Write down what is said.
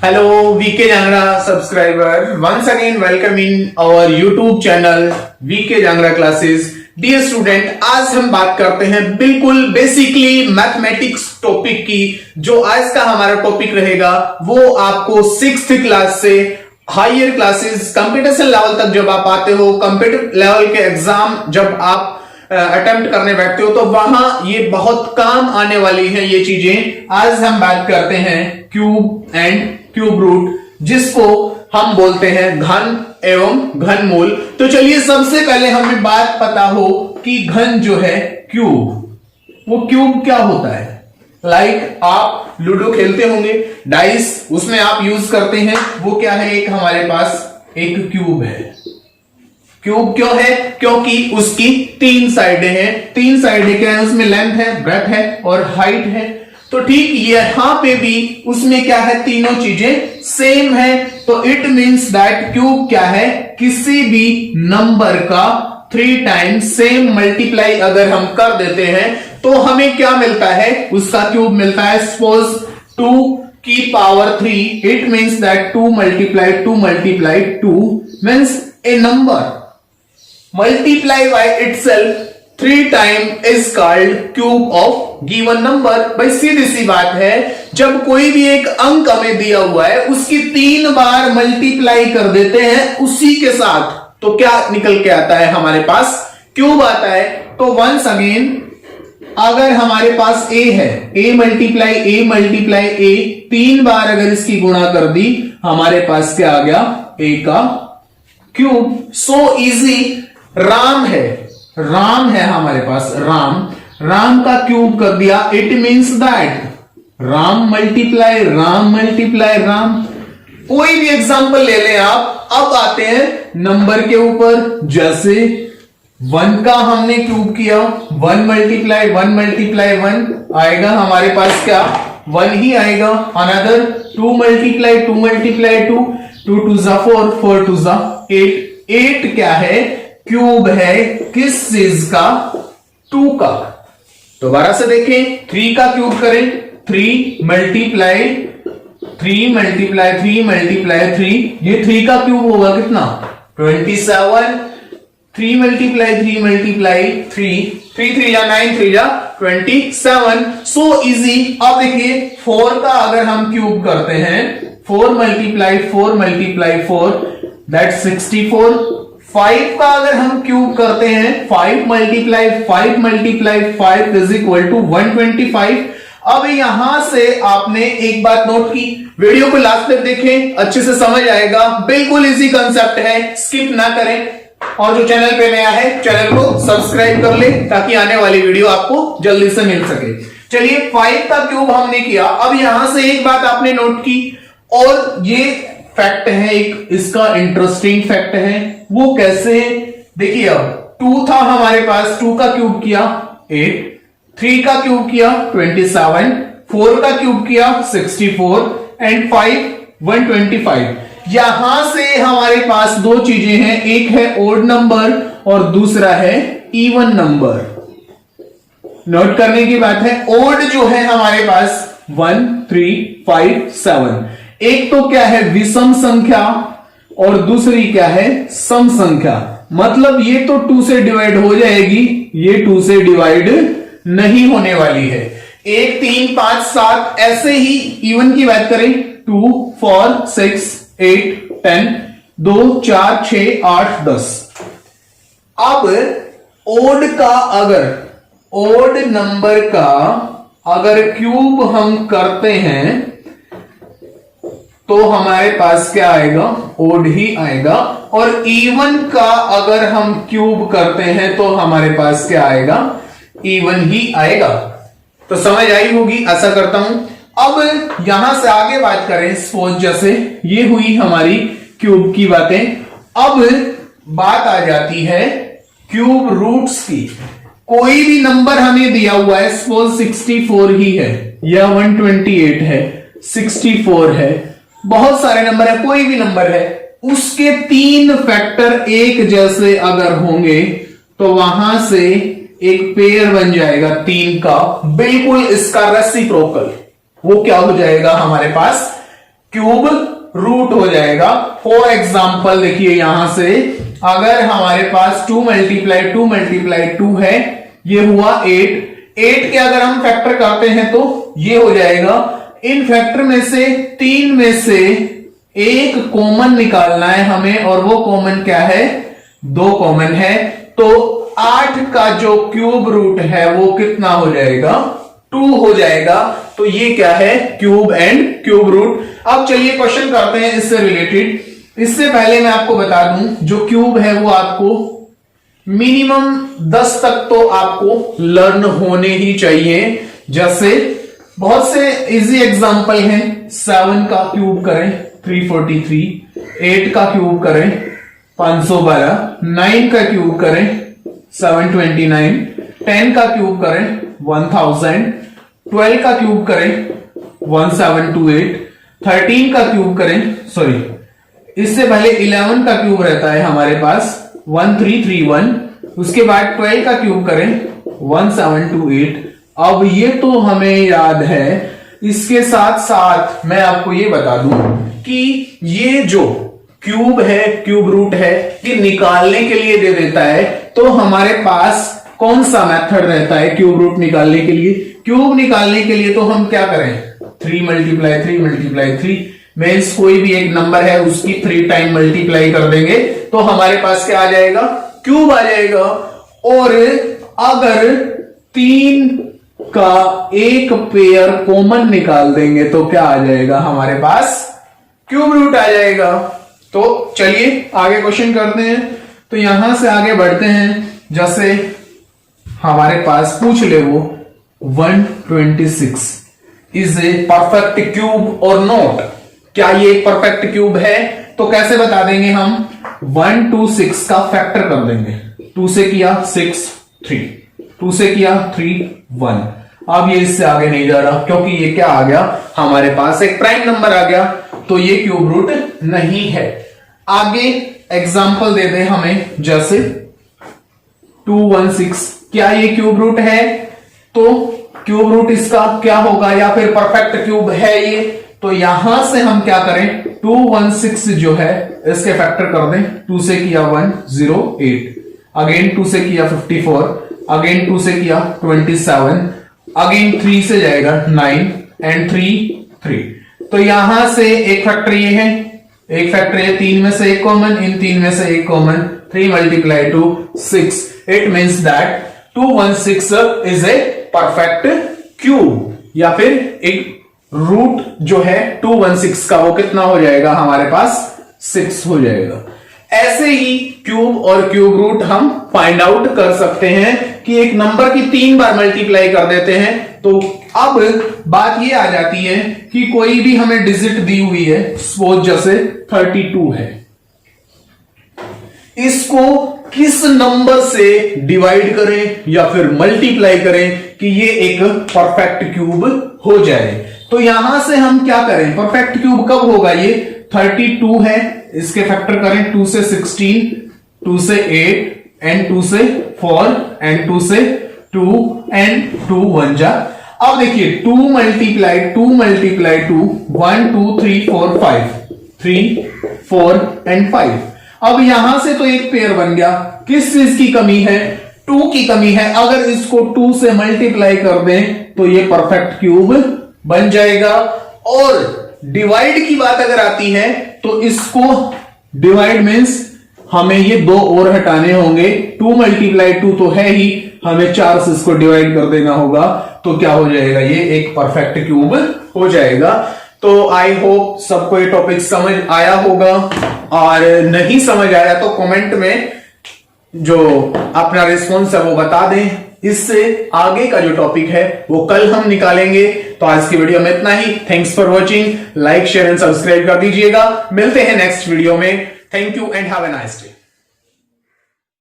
Hello, VK Jangra subscriber. Once again, welcome in our YouTube channel VK Jangra classes. Dear student, आज हम बात करते हैं बिल्कुल बेसिकली मैथमेटिक्स टॉपिक की। जो आज का हमारा टॉपिक रहेगा वो आपको 6th क्लास से हायर क्लासेस कंप्यूटेशन लेवल तक जब आप आते हो, कंप्यूटर लेवल के एग्जाम जब आप अटेम्प्ट करने बैठते हो तो वहां ये बहुत काम आने वाली है ये चीजें। आज हम बात करते हैं क्यूब एंड क्यूब रूट, जिसको हम बोलते हैं घन एवं घनमूल। तो चलिए सबसे पहले हमें बात पता हो कि घन जो है क्यूब, वो क्यूब क्या होता है। लाइक आप लूडो खेलते होंगे, डाइस उसमें आप यूज करते हैं, वो क्या है, एक हमारे पास एक क्यूब है। क्यूब क्यों है? क्योंकि उसकी 3 साइडें हैं। 3 साइडें क्या है? उसमें लेंथ है, ब्रेथ है और हाइट है। तो ठीक यहां पे भी उसमें क्या है, तीनों चीजें सेम है। तो इट मींस दैट क्यूब क्या है, किसी भी नंबर का 3 टाइम्स सेम मल्टीप्लाई अगर हम कर देते हैं तो हमें क्या मिलता है, उसका क्यूब मिलता है। सपोज 2 की power 3, it means that 2 multiply 2 multiply 2 means A number multiply by itself 3 times is called cube of given number। भाई सीधी सी बात है, जब कोई भी एक अंक हमें दिया हुआ है उसकी 3 बार मल्टीप्लाई कर देते हैं उसी के साथ, तो क्या निकल के आता है, हमारे पास क्यूब आता है। तो वंस अगेन अगर हमारे पास a है, a मल्टीप्लाई a 3 बार अगर इसकी गुणा कर दी, हमारे पास क्या आ गया, a का क्यूब। So easy. राम है हमारे पास, राम का क्यूब कर दिया। It means that Ram multiply Ram. कोई भी एग्जांपल ले लें आप। अब आते हैं नंबर के ऊपर, जैसे 1 का हमने क्यूब किया, 1 मल्टीप्लाई 1 आएगा हमारे पास क्या, 1 ही आएगा। अनदर 2 मल्टीप्लाई 2 2 2 जा 4 4 2 जा 8 क्या है, क्यूब है किस चीज का, 2 का। दोबारा से देखें, 3 का क्यूब करें, 3 मल्टीप्लाई 3, ये 3 का क्यूब होगा कितना, 27। 3 मल्टीप्लाई 3 3 जा 9 3 जा 27। So easy. अब देखिए 4 का अगर हम क्यूब करते हैं, 4 मल्टीप्लाई 4 दैट 64। 5 का अगर हम क्यूब करते हैं, 5 मल्टीप्लाई 5 इज इक्वल टू 125। अब यहां से आपने एक बात नोट की, वीडियो को लास्ट तक देखें, अच्छे से समझ आएगा। बिल्कुल इजी कंसेप्ट है, स्किप ना करें। और जो चैनल पे नया है, चैनल को सब्सक्राइब कर ले ताकि आने वाली वीडियो आपको जल्दी से मिल सके। चलिए 5 का क्यूब हमने किया। अब यहां से एक बात आपने नोट की, और ये फैक्ट है एक, इसका इंटरेस्टिंग फैक्ट है। वो कैसे, देखिए अब 2 था हमारे पास, 2 का क्यूब किया 8, 3 का क्यूब किया 27, 4 का क्यूब किया 64 एंड 5 125। यहां से हमारे पास 2 चीजें हैं, एक है ओड नंबर और दूसरा है इवन नंबर। नोट करने की बात है, ओड जो है हमारे पास 1 3 5 7, एक तो क्या है विषम संख्या और दूसरी क्या है सम संख्या। मतलब ये तो 2 से डिवाइड हो जाएगी, ये 2 से डिवाइड नहीं होने वाली है। 1 3 5 7, ऐसे ही इवन की बात करें 2 4 6 8 10, 2 4 6 8 10। अब ओड का ओड नंबर का अगर क्यूब हम करते हैं तो हमारे पास क्या आएगा, ओड ही आएगा। और इवन का अगर हम क्यूब करते हैं तो हमारे पास क्या आएगा, इवन ही आएगा। तो समझ आई होगी, आशा करता हूं। अब यहां से आगे बात करें, सपोज जैसे ये हुई हमारी क्यूब की बातें। अब बात आ जाती है क्यूब रूट्स की। कोई भी नंबर हमें दिया हुआ है, सपोज 64 ही है या 128 है, 64 है, बहुत सारे नंबर है, कोई भी नंबर है, उसके 3 फैक्टर एक जैसे अगर होंगे तो वहां से एक पेयर बन जाएगा 3 का, बिल्कुल इसका रेसिप्रोकल। वो क्या हो जाएगा हमारे पास, क्यूब रूट हो जाएगा। फॉर एग्जाम्पल देखिए यहां से अगर हमारे पास 2 मल्टीप्लाई 2 है, ये हुआ 8 के अगर हम फैक्टर करते हैं तो ये हो जाएगा। इन फैक्टर में से 3 में से एक कॉमन निकालना है हमें, और वो कॉमन क्या है? 2 कॉमन है। तो 8 का जो क्यूब रूट है वो कितना हो जाएगा? 2 हो जाएगा। तो ये क्या है? Cube and cube root. अब चलिए क्वेश्चन करते हैं इससे रिलेटेड। इससे पहले मैं आपको बता दूं, जो क्यूब है वो आपको मिनिमम 10 तक तो आपको लर्न होने ही चाहिए। जैसे बहुत से इजी एग्जांपल हैं। 7 का क्यूब करें 343, 8 का क्यूब करें 512, 9 का क्यूब करें 729, 10 का क्यूब करें 1000, 12 का क्यूब करें 1728, 13 का क्यूब करें, सॉरी इससे पहले 11 का क्यूब रहता है हमारे पास 1331, उसके बाद 12 का क्यूब करें 1728। अब ये तो हमें याद है। इसके साथ साथ मैं आपको ये बता दूं कि ये जो क्यूब है, क्यूब रूट है, ये निकालने के लिए दे देता है। तो हमारे पास कौन सा मेथड रहता है क्यूब रूट निकालने के लिए? क्यूब निकालने के लिए तो हम क्या करें? 3 मल्टीप्लाई 3 मीन्स कोई भी एक नंबर है उसकी 3 टाइम मल्टीप्लाई कर देंगे तो हमारे पास क्या आ जाएगा? क्यूब आ जाएगा। और अगर 3 का एक पेयर कॉमन निकाल देंगे तो क्या आ जाएगा हमारे पास? क्यूब रूट आ जाएगा। तो चलिए आगे क्वेश्चन करते हैं। तो यहां से आगे बढ़ते हैं। जैसे हमारे पास पूछ ले वो 126 इज ए परफेक्ट क्यूब और नॉट। क्या ये एक परफेक्ट क्यूब है? तो कैसे बता देंगे हम? 1 2 6 का फैक्टर कर देंगे। 2 से किया 6 3, 2 से किया 3 1। अब ये इससे आगे नहीं जा रहा क्योंकि ये क्या आ गया? हमारे पास एक प्राइम नंबर आ गया। तो ये क्यूब रूट नहीं है। आगे एग्जाम्पल दे दे हमें, जैसे 216, क्या ये क्यूब रूट है? तो क्यूब रूट इसका क्या होगा? या फिर परफेक्ट क्यूब है ये? तो यहां से हम क्या करें? 216 जो है इसके फैक्टर कर दें। 2 से किया 108, अगेन 2 से किया 54, अगेन 2 से किया 27, अगेन 3 से जाएगा 9 एंड 3। तो यहां से एक फैक्टर ये है, एक फैक्टर है 3 में से एक कॉमन, इन 3 में से एक common, 3 multiply 2 6। It means that 216 is a perfect cube. या फिर एक रूट जो है 216 का वो कितना हो जाएगा हमारे पास? 6 हो जाएगा। ऐसे ही क्यूब और क्यूब रूट हम फाइंड आउट कर सकते हैं कि एक नंबर की 3 बार मल्टीप्लाई कर देते हैं। तो अब बात ये आ जाती है कि कोई भी हमें डिजिट दी हुई है, सपोज जैसे 32 है, इसको किस नंबर से डिवाइड करें या फिर मल्टीप्लाई करें कि ये एक परफेक्ट क्यूब हो जाए। तो यहां से हम क्या करें? परफेक्ट क्यूब कब होगा? ये 32 है, इसके फैक्टर करें 2 से 16, 2 से 8 एंड 2 से 4 एंड 2 से 2 एंड 2 1 जा। अब देखिए 2 मल्टीप्लाई 2 1 2 3 4 5, 3 4 एंड 5। अब यहां से तो एक पेयर बन गया। किस चीज की कमी है? 2 की कमी है। अगर इसको 2 से मल्टीप्लाई कर दें तो ये परफेक्ट क्यूब बन जाएगा। और डिवाइड की बात अगर आती है तो इसको डिवाइड मीन्स हमें ये 2 और हटाने होंगे। 2 मल्टीप्लाई 2 तो है ही, हमें 4 से इसको डिवाइड कर देना होगा। तो क्या हो जाएगा? ये एक परफेक्ट क्यूब हो जाएगा। तो आई होप सबको ये टॉपिक समझ आया होगा, और नहीं समझ आया तो कमेंट में जो अपना रिस्पॉन्स है वो बता दें। इससे आगे का जो टॉपिक है वो कल हम निकालेंगे। तो आज की वीडियो में इतना ही। Thanks for watching. Like share and subscribe कर दीजिएगा। मिलते हैं नेक्स्ट वीडियो में। Thank you and have a nice day.